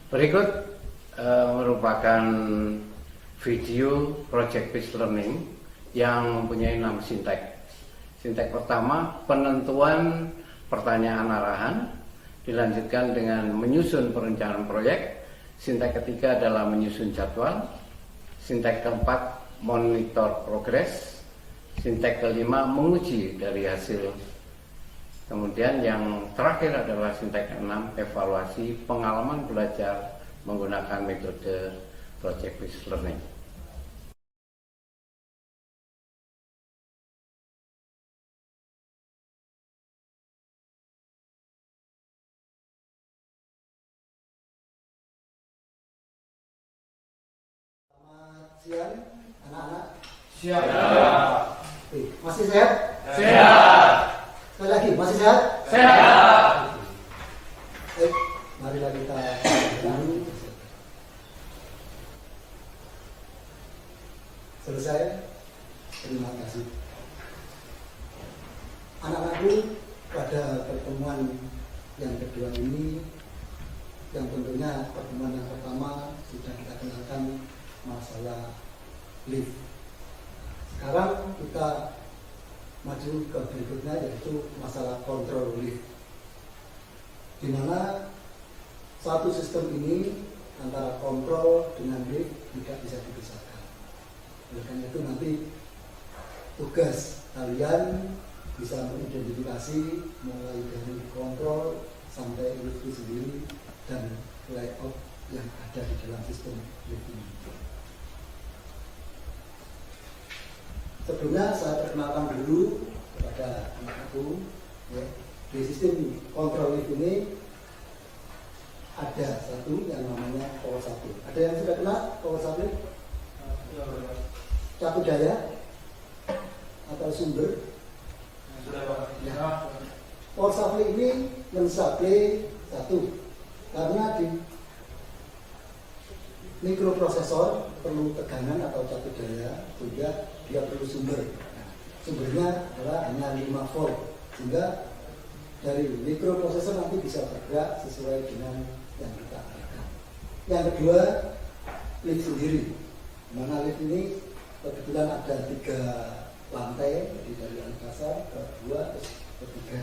Berikut merupakan video project-based learning yang mempunyai 6 sintek. Sintek pertama, penentuan pertanyaan arahan, dilanjutkan dengan menyusun perencanaan proyek. Sintek ketiga adalah menyusun jadwal. Sintek keempat, monitor progres. Sintek kelima, menguji dari hasil. Kemudian yang terakhir adalah sintek keenam, evaluasi pengalaman belajar menggunakan metode project-based learning. Selamat siang anak-anak. Siap. Masih sehat? Sehat. Sekali lagi, masih sehat? Sehat. Marilah kita dulu. Selesai. Terima kasih. Anak-anakku, pada pertemuan yang kedua ini, yang tentunya pertemuan yang pertama sudah kita kenalkan masalah lift. Sekarang kita maju ke berikutnya, yaitu masalah kontrol lift, di mana satu sistem ini antara kontrol dengan lift tidak bisa dipisahkan. Oleh karena itu nanti tugas kalian bisa mengidentifikasi mulai dari kontrol sampai lift itu sendiri dan layout yang ada di dalam sistem lift ini. Sebelumnya saya perkenalkan dulu kepada anak-anakku, ya, di sistem kontrol lift ini ada satu yang namanya power supply. Ada yang sudah kenal power supply? Cakup daya atau sumber? Sudah, Pak. Ya. Power supply ini mensuplai satu, karena di mikroprosesor perlu tegangan atau cakup daya, sehingga dia perlu sumber. Nah, sumbernya adalah hanya 5 volt, sehingga dari mikroprosesor nanti bisa bergerak sesuai dengan yang kita harapkan. Yang kedua, lift sendiri. Mana lift ini kebetulan ada 3 lantai, jadi dari angkasa ke 2 terus ke 3.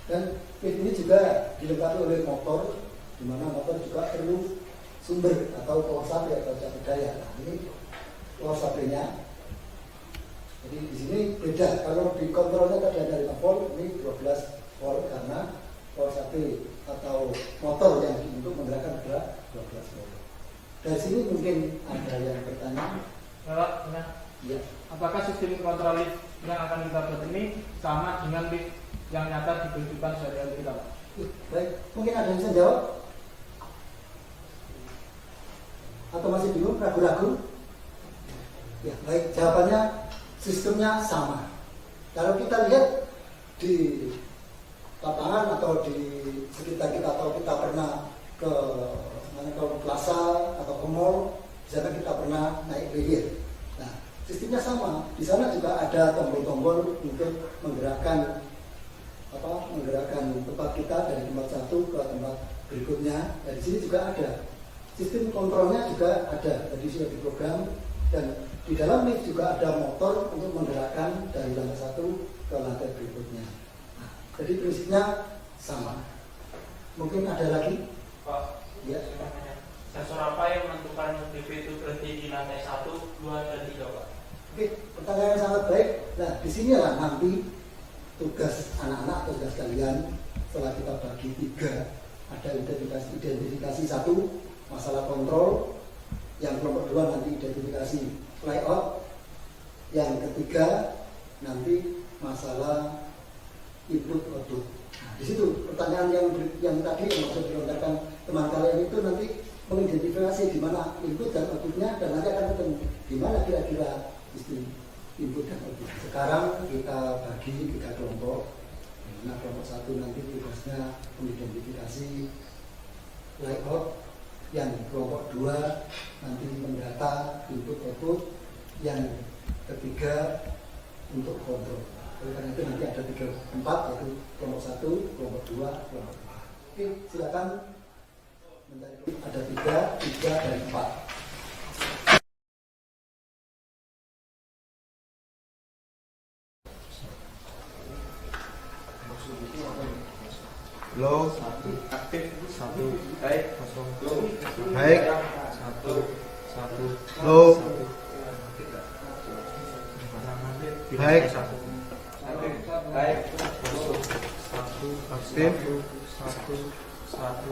Dan lift ini juga dilengkapi oleh motor, di mana motor juga perlu sumber atau power supply atau cakup daya. Nah, ini power supply-nya. Jadi di sini beda. Kalau di kontrolnya tadi ada 5 volt, ini 12 volt karena power supply atau motor yang untuk menggerakkan adalah 12 volt. Dari sini mungkin ada yang bertanya. Pak, Ya. apakah sistem kontrol lift yang akan kita buat ini sama dengan lift yang nyata di kehidupan sehari-hari kita, Pak? Baik, mungkin ada yang bisa jawab? Atau masih bingung, ragu-ragu? Ya, baik, jawabannya sistemnya sama. Kalau kita lihat di lapangan atau di sekitar kita, atau kita pernah ke plaza atau ke mall, di sana kita pernah naik lift. Nah, sistemnya sama. Di sana juga ada tombol-tombol untuk menggerakkan tempat kita dari tempat satu ke tempat berikutnya. Dan di sini juga ada sistem kontrolnya juga ada. Jadi sudah diprogram, dan di dalam lift juga ada motor untuk menggerakkan dari lantai satu ke lantai berikutnya. Nah, jadi prinsipnya sama. Mungkin ada lagi? Pak, Ya. sensor apa yang menentukan TV itu berhenti di lantai 1, 2, dan 3, Pak? Oke, pertanyaan yang sangat baik. Nah, di sinilah nanti tugas anak-anak atau tugas kalian setelah kita bagi 3. Ada identifikasi 1, masalah kontrol. Yang kelompok 2 nanti identifikasi layout. Yang ketiga nanti masalah input output. Nah, di situ pertanyaan yang tadi yang maksud dilontarkan teman kalian itu nanti mengidentifikasi di mana input dan outputnya, dan nanti akan ketemu di mana kira-kira sistem input dan output. Sekarang kita bagi 3 kelompok. Nah, kelompok 1 nanti tugasnya mengidentifikasi layout. Yang kelompok 2 nanti mendata input output. Yang ketiga untuk kontrol. Oleh karena itu nanti ada 3 tempat, yaitu kelompok 1, kelompok 2, kelompok 4. Oke, silakan. Ada 3, 3 dan 4. Low aktif satu kosong baik satu low baik satu aktif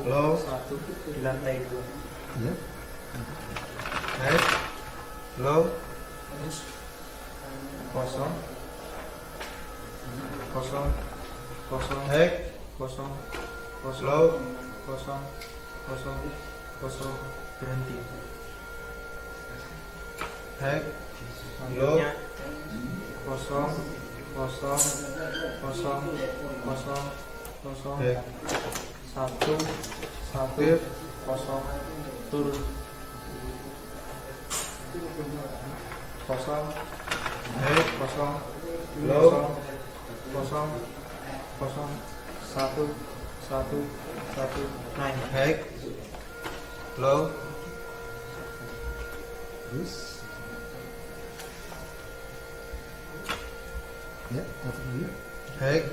low di lantai 2 ya baik low kosong baik kosong low kosong berhenti baik low kosong baik satu aktif kosong turun kosong baik kosong low kosong satu naik baik low Terus. Ya, satu lagi. baik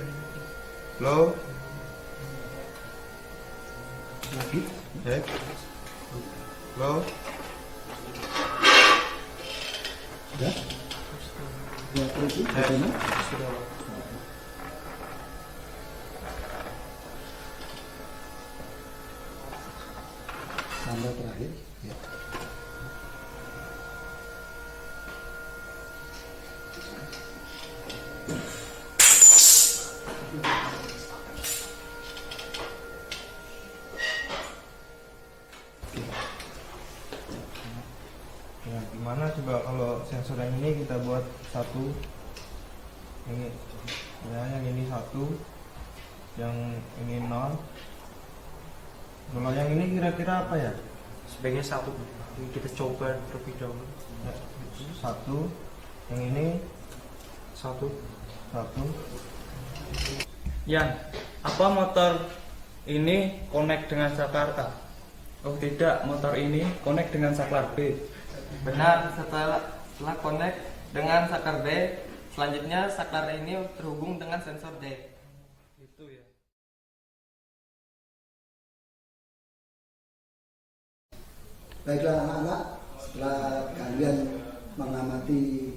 low Lagi. baik low Sudah. Ya, terus bagaimana? sudah Sampai terakhir. Ya. ya gimana coba kalau sensor yang ini kita buat satu ini ya yang ini satu yang ini nol kalau yang ini kira-kira apa ya sebaiknya satu kita coba terlebih dahulu ya, satu yang ini satu satu Yan, apa motor ini connect dengan saklar A? Oh tidak, motor ini connect dengan saklar B. Benar, setelah connect dengan saklar B, selanjutnya saklar ini terhubung dengan sensor D. Itu ya. Baiklah anak-anak, setelah kalian mengamati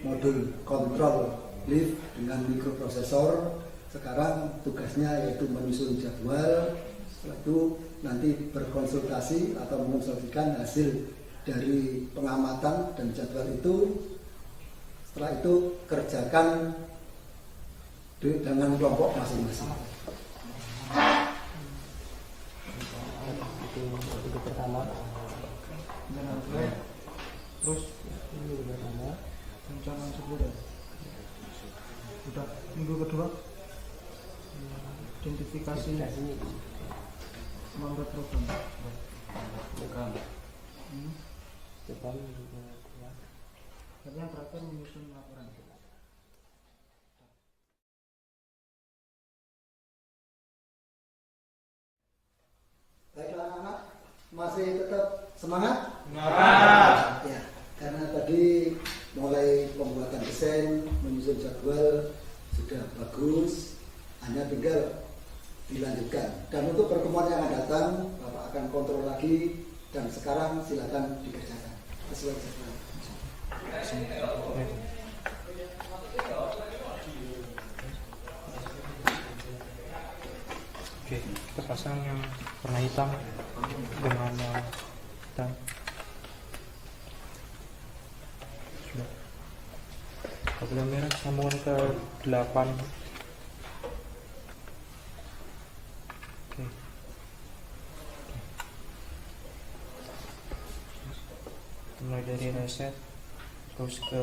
modul kontrol lift dengan mikroprosesor, sekarang tugasnya yaitu menyusun jadwal. Setelah itu nanti berkonsultasi atau mengonsultasikan hasil dari pengamatan dan jadwal itu. Setelah itu kerjakan dengan kelompok masing-masing. Itu pertama. terus rencana sebelumnya udah minggu kedua identifikasi membuat program tapi yang terakhir menyusun laporan. Baiklah anak-anak, masih tetap semangat? Semangat. Ya, karena tadi mulai pembuatan desain, menyusun jadwal sudah bagus, hanya tinggal dilanjutkan. Dan untuk pertemuan yang akan datang, Bapak akan kontrol lagi dan sekarang silakan dikerjakan sesuai jadwal. Oke, kita pasang yang warna hitam dengan yang hitam. Sudah. Kabel merah sambungan ke 8. Oke. Mulai dari reset terus ke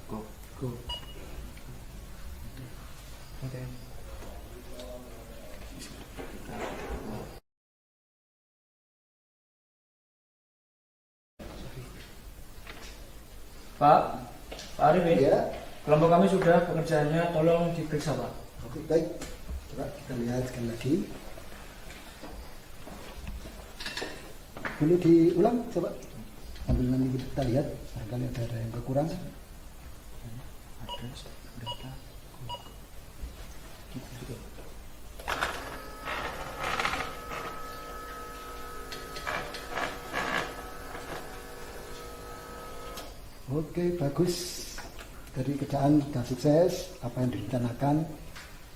go. Oke. Pak Arif ini, Ya, kelompok kami sudah pengerjaannya, tolong diperiksa Pak. oke baik. Coba kita lihat sekali lagi. boleh diulang coba sambil nanti kita lihat barangkali ada yang berkurang. Oke, bagus. Dari kerjaan sudah sukses, apa yang direncanakan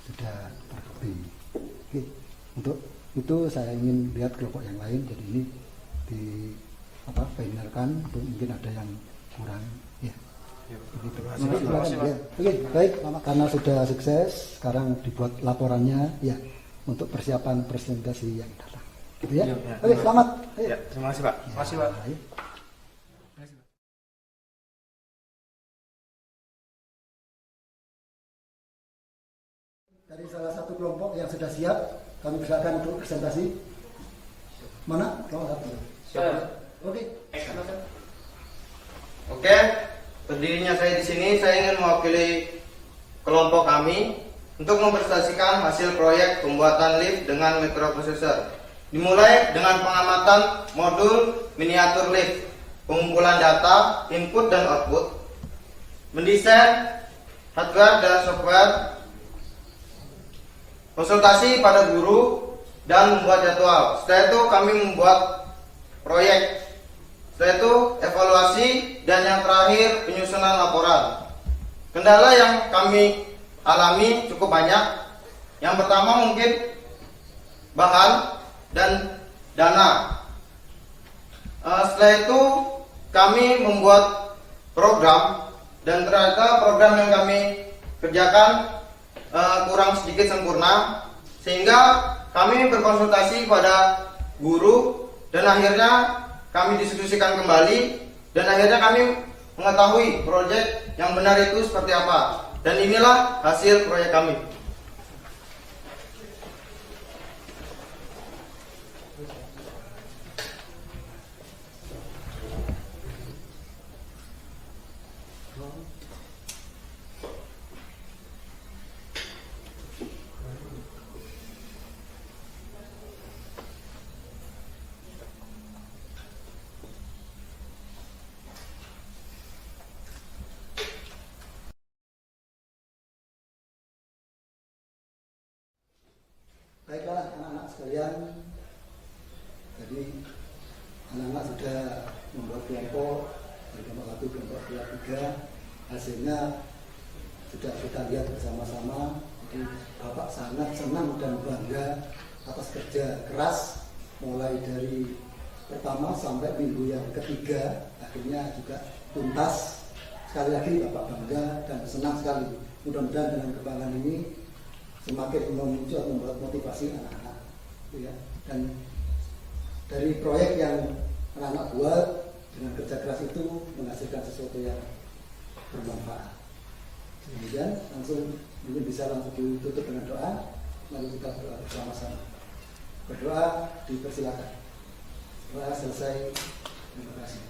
sudah terbukti. Oke, untuk itu saya ingin lihat kelompok yang lain. Jadi ini di finalkan untuk mungkin ada yang kurang. Ya. Terima kasih, Pak. Ya. Oke, baik. Karena sudah sukses, sekarang dibuat laporannya ya untuk persiapan presentasi yang datang. Gitu ya. Oke, selamat. Ayo. Ya, terima kasih Pak. Terima kasih, Pak. Baik. Dari salah satu kelompok yang sudah siap, kami persilakan untuk presentasi. Mana? Kelompok satu. Oke. Oke, berdirinya saya di sini, saya ingin mewakili kelompok kami untuk mempresentasikan hasil proyek pembuatan lift dengan microprocessor. Dimulai dengan pengamatan modul miniatur lift, pengumpulan data, input dan output, mendesain hardware dan software, konsultasi pada guru, dan membuat jadwal. Setelah itu kami membuat proyek. Setelah itu evaluasi, dan yang terakhir penyusunan laporan. Kendala yang kami alami cukup banyak. Yang pertama mungkin bahan dan dana. Setelah itu kami membuat program, dan ternyata program yang kami kerjakan kurang sedikit sempurna, sehingga kami berkonsultasi pada guru, dan akhirnya kami diskusikan kembali, dan akhirnya kami mengetahui proyek yang benar itu seperti apa, dan inilah hasil proyek kami. Baiklah anak-anak sekalian, jadi anak-anak sudah membuat kelompok, dari kelompok 1, kelompok 2, 3, hasilnya sudah kita lihat bersama-sama. Jadi Bapak sangat senang dan bangga atas kerja keras, mulai dari pertama sampai minggu yang ketiga, akhirnya juga tuntas. Sekali lagi Bapak bangga dan senang sekali. Mudah-mudahan dengan kebanggaan ini semakin memuncul, membuat motivasi anak-anak, ya. Dan dari proyek yang anak-anak buat dengan kerja keras itu menghasilkan sesuatu yang bermanfaat. Kemudian langsung mungkin bisa langsung ditutup dengan doa, lalu kita berdoa bersama-sama. Berdoa dipersilakan. Doa selesai. Terima kasih.